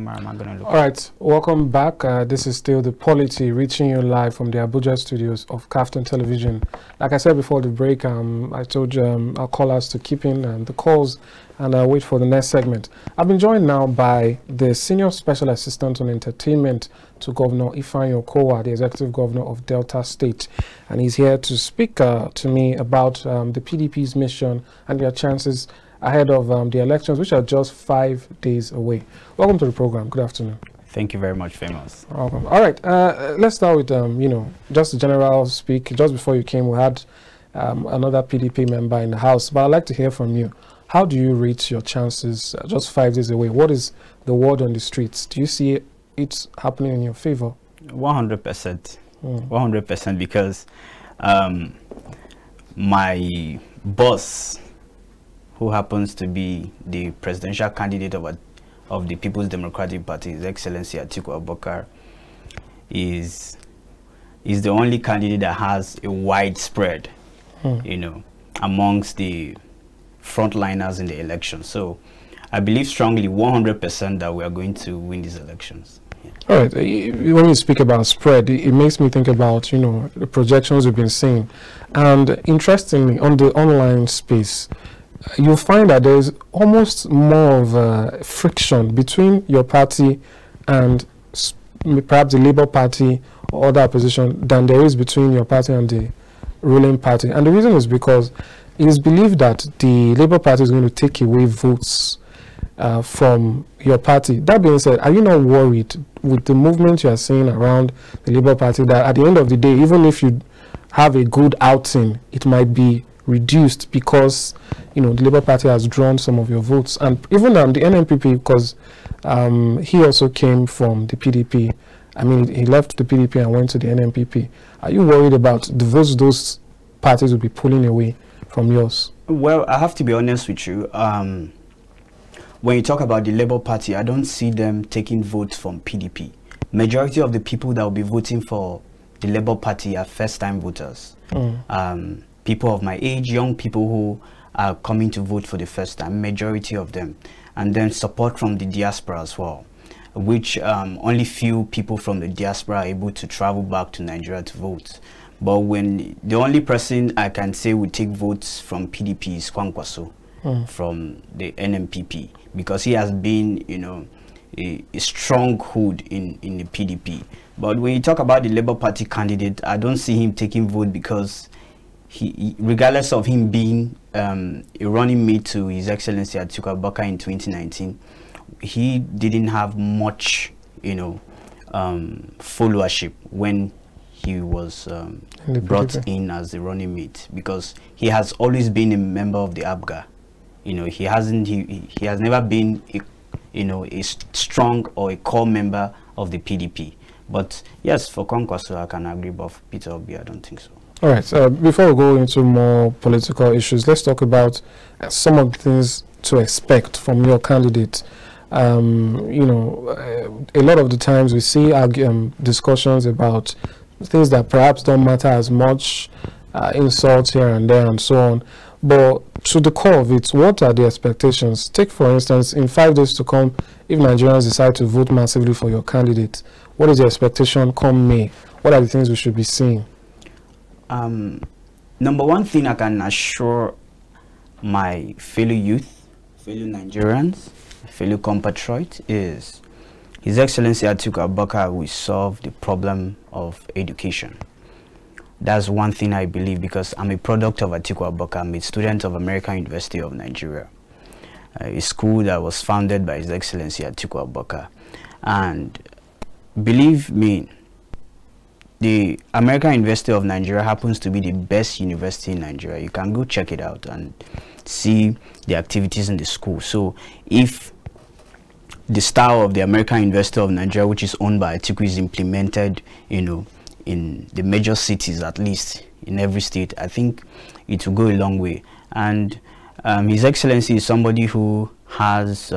camera am I going to look All right, welcome back. This is still the Polity reaching you live from the Abuja studios of Kaftan Television. Like I said before the break, I told our callers to keep in the calls and wait for the next segment. I've been joined now by the Senior Special Assistant on Entertainment to Governor Ifeanyi Okowa, the Executive Governor of Delta State. And he's here to speak to me about the PDP's mission and their chances ahead of the elections, which are just 5 days away. Welcome to the program. Good afternoon. Thank you very much, Famous. Welcome. All right, let's start with, just a general speak. Just before you came, we had another PDP member in the House, but I'd like to hear from you. How do you rate your chances just 5 days away? What is the word on the streets? Do you see it happening in your favor? 100%. 100%, because my boss, who happens to be the presidential candidate of the People's Democratic Party, His Excellency Atiku Abubakar, is the only candidate that has a widespread, amongst the frontliners in the election. So I believe strongly 100% that we are going to win these elections. Yeah. All right. When you speak about spread, it makes me think about, the projections we've been seeing. And interestingly, on the online space, you'll find that there's almost more of a friction between your party and perhaps the Labour Party or other opposition than there is between your party and the ruling party. And the reason is because it is believed that the Labour Party is going to take away votes from your party. That being said, are you not worried with the movement you are seeing around the Labour Party that at the end of the day, even if you have a good outing, it might be reduced because the Labour Party has drawn some of your votes? And even the NNPP, because he also came from the PDP. I mean, he left the PDP and went to the NNPP. Are you worried about the votes those parties will be pulling away from yours? Well, I have to be honest with you. When you talk about the Labour Party, I don't see them taking votes from PDP. Majority of the people that will be voting for the Labour Party are first-time voters. People of my age, young people who are coming to vote for the first time, majority of them. And then support from the diaspora as well, which only few people from the diaspora are able to travel back to Nigeria to vote. But when the only person I can say would take votes from PDP is Kwankwaso from the NNPP, because he has been, a stronghold in the PDP. But when you talk about the Labour Party candidate, I don't see him taking vote because he, regardless of him being a running mate to His Excellency Atiku Abubakar in 2019, he didn't have much, followership when he was brought in as the running mate, because he has always been a member of the ABGA. He has never been a strong or a core member of the PDP. But yes, for Kwankwaso, I can agree, but for Peter Obi, I don't think so. All right, before we go into more political issues, let's talk about some of the things to expect from your candidate. A lot of the times we see discussions about things that perhaps don't matter as much, insults here and there and so on. But to the core of it, what are the expectations? Take, for instance, in 5 days to come, if Nigerians decide to vote massively for your candidate, what is the expectation come May? What are the things we should be seeing? Number one thing I can assure my fellow youth, fellow Nigerians, fellow compatriots is His Excellency Atiku Abubakar will solve the problem of education. That's one thing I believe, because I'm a product of Atiku Abubakar. I'm a student of American University of Nigeria, a school that was founded by His Excellency Atiku Abubakar. And believe me, the American University of Nigeria happens to be the best university in Nigeria. You can go check it out and see the activities in the school. So if the style of the American University of Nigeria, which is owned by Atiku, is implemented, in the major cities, at least in every state, I think it will go a long way. And His Excellency is somebody who has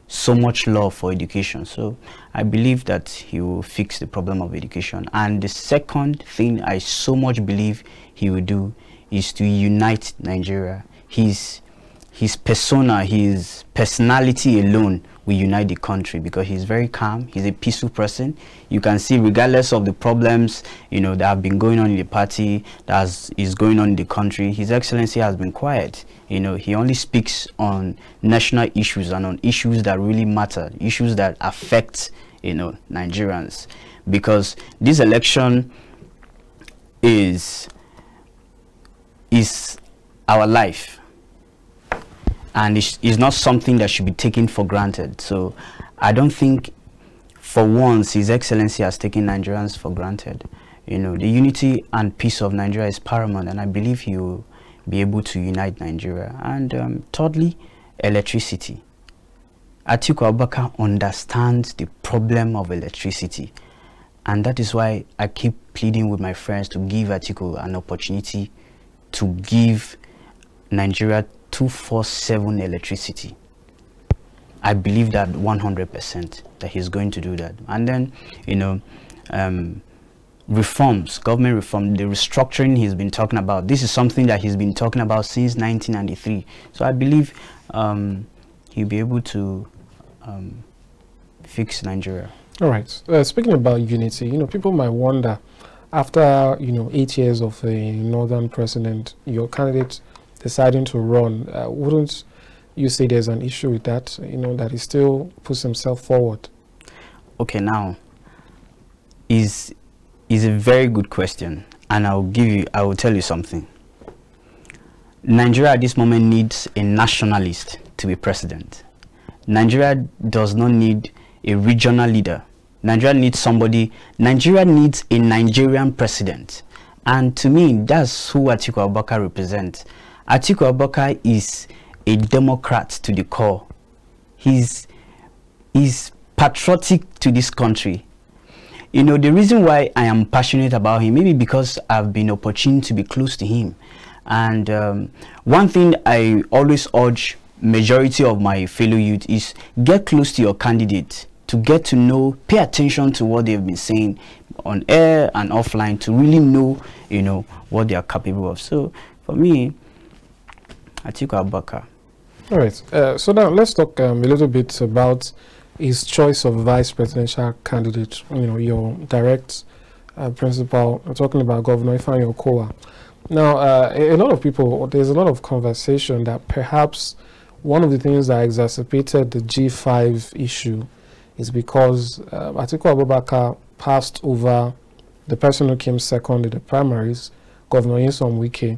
so much love for education. So I believe that he will fix the problem of education. And the second thing I so much believe he will do is to unite Nigeria. He's his persona, his personality alone will unite the country, because he's very calm. He's a peaceful person. You can see, regardless of the problems, you know, that have been going on in the party, that is going on in the country, His Excellency has been quiet. You know, he only speaks on national issues and on issues that really matter, issues that affect, you know, Nigerians. Because this election is our life, and it's not something that should be taken for granted. So I don't think for once His Excellency has taken Nigerians for granted. You know, the unity and peace of Nigeria is paramount, and I believe he will be able to unite Nigeria. And thirdly, electricity. Atiku Abubakar understands the problem of electricity, and that is why I keep pleading with my friends to give Atiku an opportunity to give Nigeria 24/7 electricity. I believe that 100% that he's going to do that. And then, you know, reforms, government reform, the restructuring he's been talking about, this is something that he's been talking about since 1993. So I believe he'll be able to fix Nigeria. All right. Speaking about unity, you know, people might wonder, after, you know, 8 years of a northern president, your candidate deciding to run, wouldn't you say there's an issue with that, you know, that he still puts himself forward? Okay, now, is a very good question, and I will tell you something. Nigeria at this moment needs a nationalist to be president. Nigeria does not need a regional leader. Nigeria needs a Nigerian president. And to me, that's who Atiku Abubakar represents. Atiku Abubakar is a Democrat to the core. He's patriotic to this country. You know, the reason why I am passionate about him, maybe because I've been opportune to be close to him. And one thing I always urge majority of my fellow youth is get close to your candidate, to get to know, pay attention to what they've been saying on air and offline, to really know, you know, what they are capable of. So for me, Atiku Abubakar. All right. So now let's talk a little bit about his choice of vice presidential candidate. You know, your direct principal. I'm talking about Governor Ifeanyi Okowa. Now, a lot of people, there's a lot of conversation that perhaps one of the things that exacerbated the G5 issue is because Atiku Abubakar passed over the person who came second in the primaries, Governor Nyesom Wike,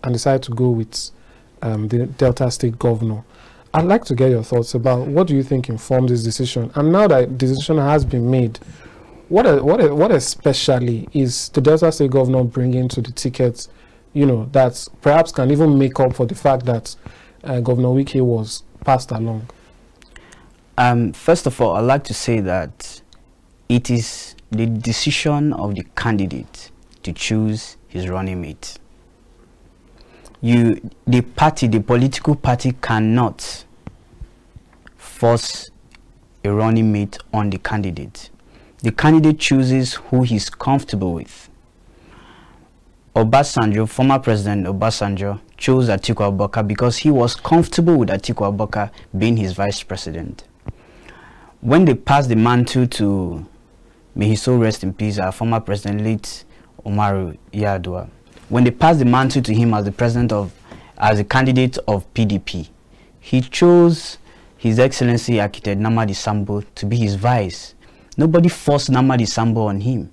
and decided to go with the Delta State governor. I'd like to get your thoughts about what do you think informed this decision, and now that the decision has been made, what especially is the Delta State governor bringing to the tickets, you know, that perhaps can even make up for the fact that Governor Wike was passed along? First of all, I'd like to say that it is the decision of the candidate to choose his running mate. The political party cannot force a running mate on the candidate. The candidate chooses who he's comfortable with. Obasanjo, former President Obasanjo, chose Atiku Abubakar because he was comfortable with Atiku Abubakar being his vice president. When they passed the mantle to, may his soul rest in peace, our former president, late Umaru Yar'Adua, when they passed the mantle to him as the candidate of PDP, he chose His Excellency Architect Namadi Sambo to be his vice. Nobody forced Namadi Sambo on him.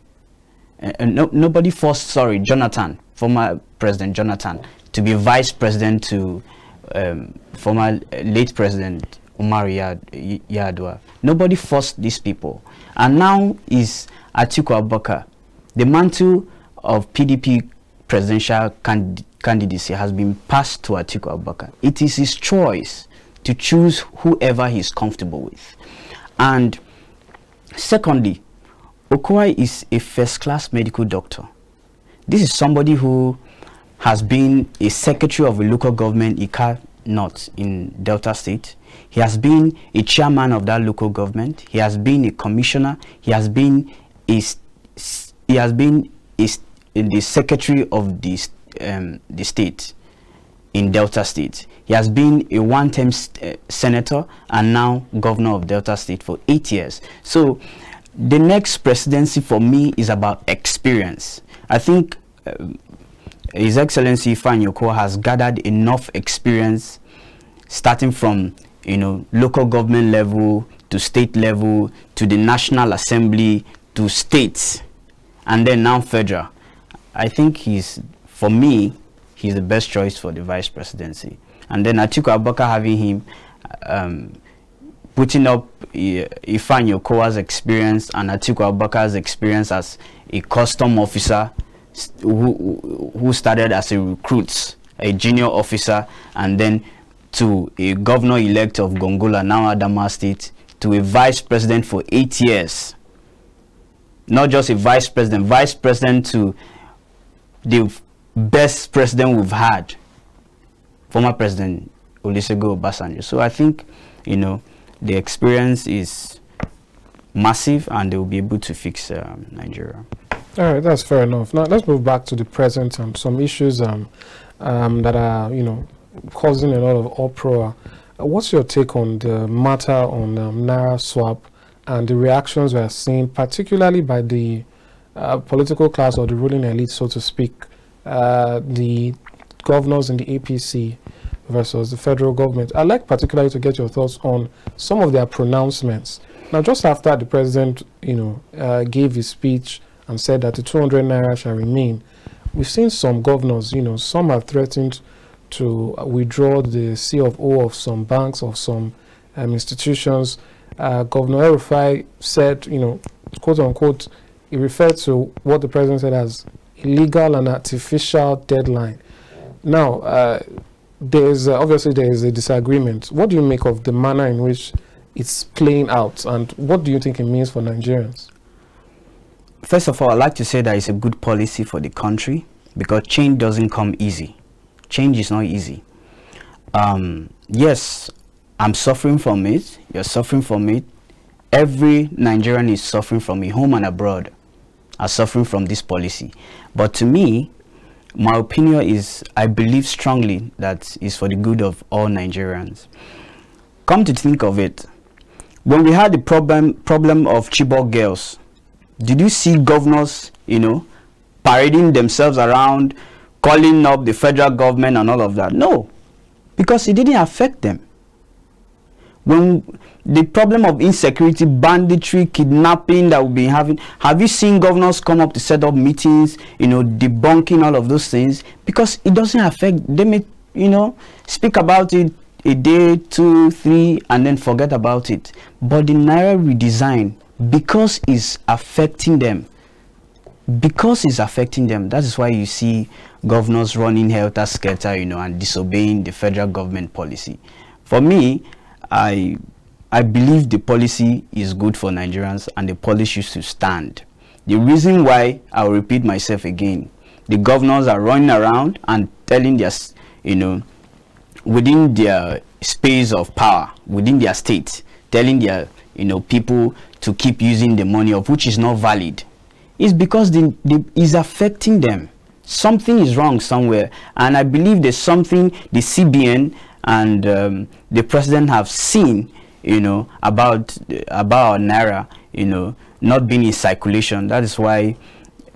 Nobody forced, Jonathan, former President Jonathan, to be vice president to former late President Umaru Yar'Adua. Nobody forced these people. And now is Atiku Abubakar. The mantle of PDP presidential candidacy has been passed to Atiku Abubakar. It is his choice to choose whoever he is comfortable with. And secondly, Okowa is a first-class medical doctor. This is somebody who has been a secretary of a local government, Ika North, in Delta State. He has been a chairman of that local government. He has been a commissioner. He has been the secretary of the state. in Delta State. He has been a one-term senator and now governor of Delta State for 8 years. So the next presidency for me is about experience. I think His Excellency Ifeanyi Okowa has gathered enough experience, starting from local government level to state level to the National Assembly to states, and then now federal. I think for me, he's the best choice for the vice presidency. And then Atiku Abubakar, having him, putting up Ifeanyi Okowa's experience and Atiku Abubakar's experience as a custom officer who started as a recruit, a junior officer, and then to a governor-elect of Gongola, now Adamawa State, to a vice president for 8 years. Not just a vice president to the best president we've had, former President Olusegun Obasanjo. So I think, the experience is massive and they will be able to fix Nigeria. All right, that's fair enough. Now let's move back to the present and some issues that are, causing a lot of uproar. What's your take on the matter on Naira swap and the reactions we are seeing, particularly by the political class or the ruling elite, so to speak, the governors in the APC versus the federal government? I'd like particularly to get your thoughts on some of their pronouncements. Now, just after the president, gave his speech and said that the 200 Naira shall remain, we've seen some governors, some have threatened to withdraw the C of O of some banks, of some institutions. Governor El-Rufai said, quote unquote, he referred to what the president said as illegal and artificial deadline. Now, obviously there is a disagreement. What do you make of the manner in which it's playing out, and what do you think it means for Nigerians? First of all, I'd like to say that it's a good policy for the country, because change doesn't come easy. Change is not easy. Yes, I'm suffering from it. You're suffering from it. Every Nigerian is suffering from it, home and abroad, are suffering from this policy. But to me, my opinion is, I believe strongly that it's for the good of all Nigerians. Come to think of it, when we had the problem of Chibok girls, did you see governors, parading themselves around, calling up the federal government and all of that? No, because it didn't affect them. When the problem of insecurity, banditry, kidnapping that we've been having, have you seen governors come up to set up meetings, debunking all of those things? Because it doesn't affect them. Speak about it a day, 2, 3, and then forget about it. But the Naira redesign, because it's affecting them, that is why you see governors running helter-skelter, and disobeying the federal government policy. For me, I believe the policy is good for Nigerians and the policy should stand. The reason why, I'll repeat myself again, the governors are running around and telling their, within their space of power, within their state, telling their, people to keep using the money, of which is not valid. It's because it's affecting them. Something is wrong somewhere, and I believe there's something the CBN and the president have seen, about Naira, not being in circulation. That is why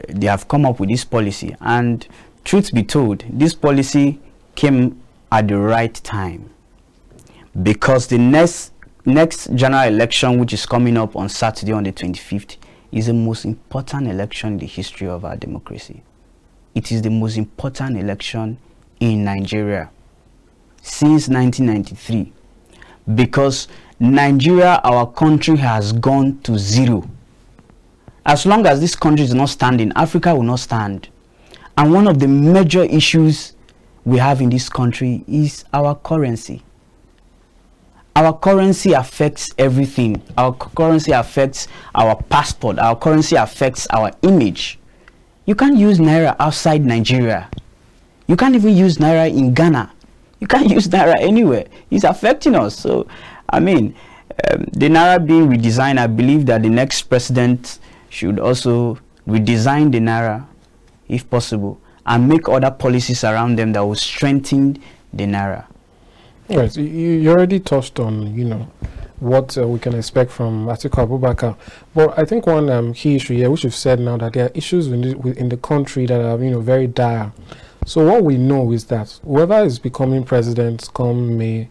they have come up with this policy. And truth be told, this policy came at the right time, because the next general election, which is coming up on Saturday on the 25th, is the most important election in the history of our democracy. It is the most important election in Nigeria since 1993, because Nigeria, our country, has gone to zero. As long as this country is not standing, Africa will not stand. And one of the major issues we have in this country is our currency. Our currency affects everything. Our currency affects our passport. Our currency affects our image. You can't use Naira outside Nigeria. You can't even use Naira in Ghana. You can't use Naira anywhere. It's affecting us. So, I mean, the Naira being redesigned, I believe that the next president should also redesign the Naira, if possible, and make other policies around them that will strengthen the naira. Right, you already touched on, you know, what we can expect from Atiku Abubakar. But I think one key issue here, which you've said now, that there are issues in the country that are, you know, very dire. So what we know is that whoever is becoming president come May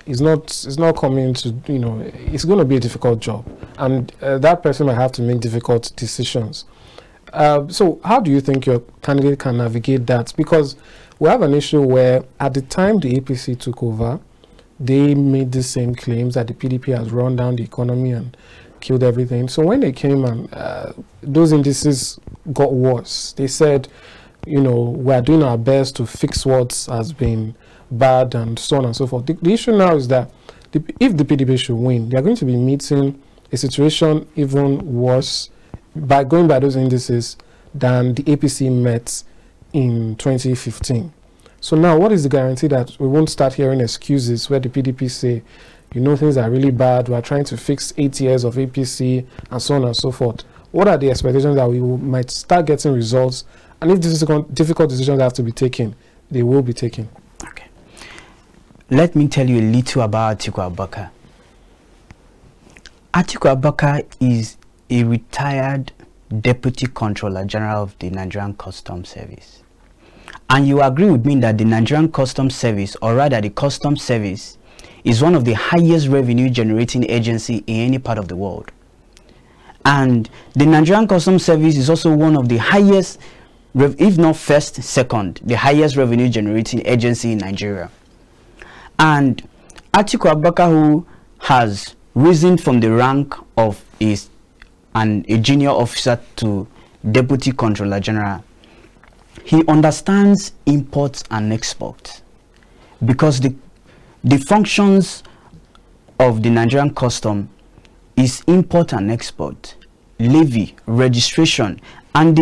is not coming to, you know, it's going to be a difficult job, and that person might have to make difficult decisions. So how do you think your candidate can navigate that? Because we have an issue where at the time the APC took over, they made the same claims that the PDP has run down the economy and killed everything. So when they came and those indices got worse, they said, you know, we're doing our best to fix what has been bad and so on and so forth. The issue now is that if the PDP should win, they're going to be meeting a situation even worse by going by those indices than the APC met in 2015. So now, what is the guarantee that we won't start hearing excuses where the PDP say, you know, things are really bad, we're trying to fix 8 years of APC and so on and so forth? What are the expectations that we might start getting results? And if difficult decisions have to be taken, they will be taken. Okay. Let me tell you a little about Atiku Abubakar. Atiku Abubakar is a retired Deputy Controller General of the Nigerian Customs Service. And you agree with me that the Nigerian Customs Service, or rather the Customs Service, is one of the highest revenue generating agency in any part of the world. And the Nigerian Customs Service is also one of the highest, if not first, second, the highest revenue generating agency in Nigeria. And Atiku Abubakar, who has risen from the rank of a junior officer to Deputy Controller General, he understands imports and exports, because the functions of the Nigerian custom is import and export, levy, registration, and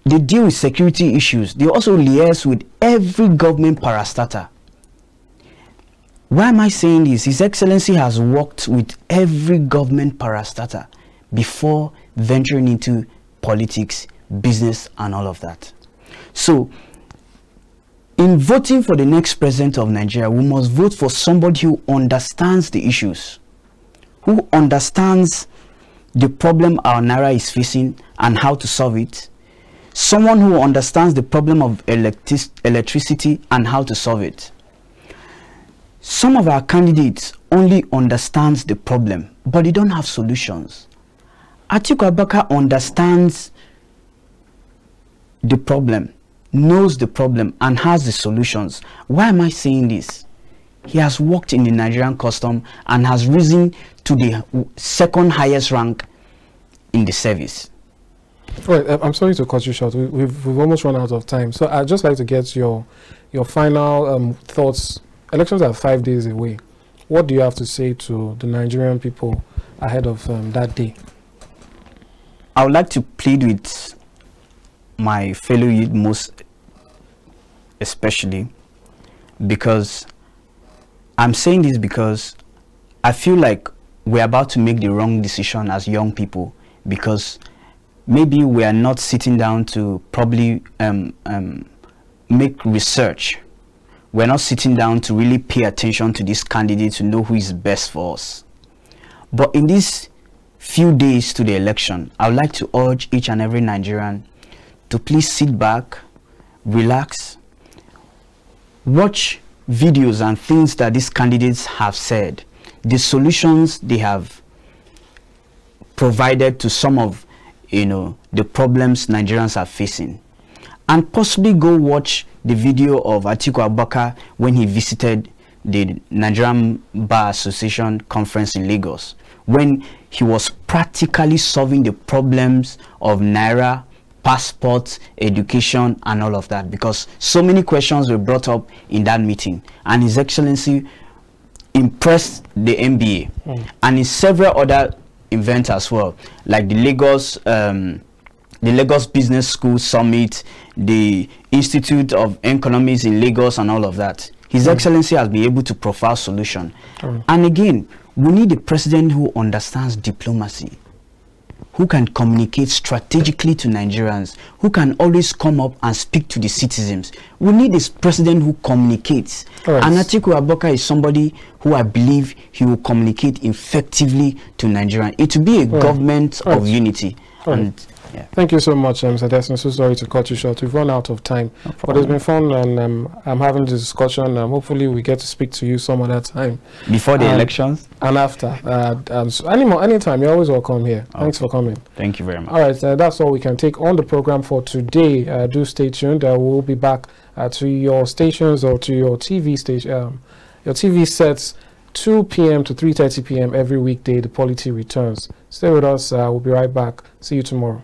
they deal with security issues. They also liaise with every government parastatal. Why am I saying this? His Excellency has worked with every government parastatal before venturing into politics, business, and all of that. So, in voting for the next president of Nigeria, we must vote for somebody who understands the issues, who understands the problem our Naira is facing and how to solve it, someone who understands the problem of electricity and how to solve it. Some of our candidates only understands the problem, but they don't have solutions. Atiku Abubakar understands the problem, knows the problem, and has the solutions. Why am I saying this? He has worked in the Nigerian custom and has risen to the second highest rank in the service. Right, I'm sorry to cut you short. We've almost run out of time. So I'd just like to get your final thoughts. Elections are 5 days away. What do you have to say to the Nigerian people ahead of that day? I would like to plead with my fellow youth, most especially, because I'm saying this because I feel like we're about to make the wrong decision as young people, because maybe we are not sitting down to probably make research. We're not sitting down to really pay attention to this candidate to know who is best for us. But in these few days to the election, I would like to urge each and every Nigerian to please sit back, relax, watch videos and things that these candidates have said, the solutions they have provided to some of the problems Nigerians are facing, and possibly go watch the video of Atiku Abubakar when he visited the Nigerian Bar Association conference in Lagos, when he was practically solving the problems of Naira, passports, education, and all of that, because so many questions were brought up in that meeting, and His Excellency impressed the MBA and in several other events as well, like the Lagos Business School Summit, the Institute of Economics in Lagos, and all of that. His Excellency has been able to profile solution. And again, we need a president who understands diplomacy. who can communicate strategically to Nigerians, who can always come up and speak to the citizens. We need a president who communicates. Right. And Atiku Abubakar is somebody who I believe he will communicate effectively to Nigerians. It will be a government of unity. And yeah. Thank you so much, Mr. Destin. So sorry to cut you short. We've run out of time. No problem. But it's been fun, and I'm having this discussion. Hopefully, we get to speak to you some other time. Before the elections? And after. So anytime. You're always welcome here. Okay. Thanks for coming. Thank you very much. All right, that's all we can take on the program for today. Do stay tuned. We'll be back to your stations or to your TV station, your TV sets, 2 p.m. to 3:30 p.m. every weekday. The Polity returns. Stay with us. We'll be right back. See you tomorrow.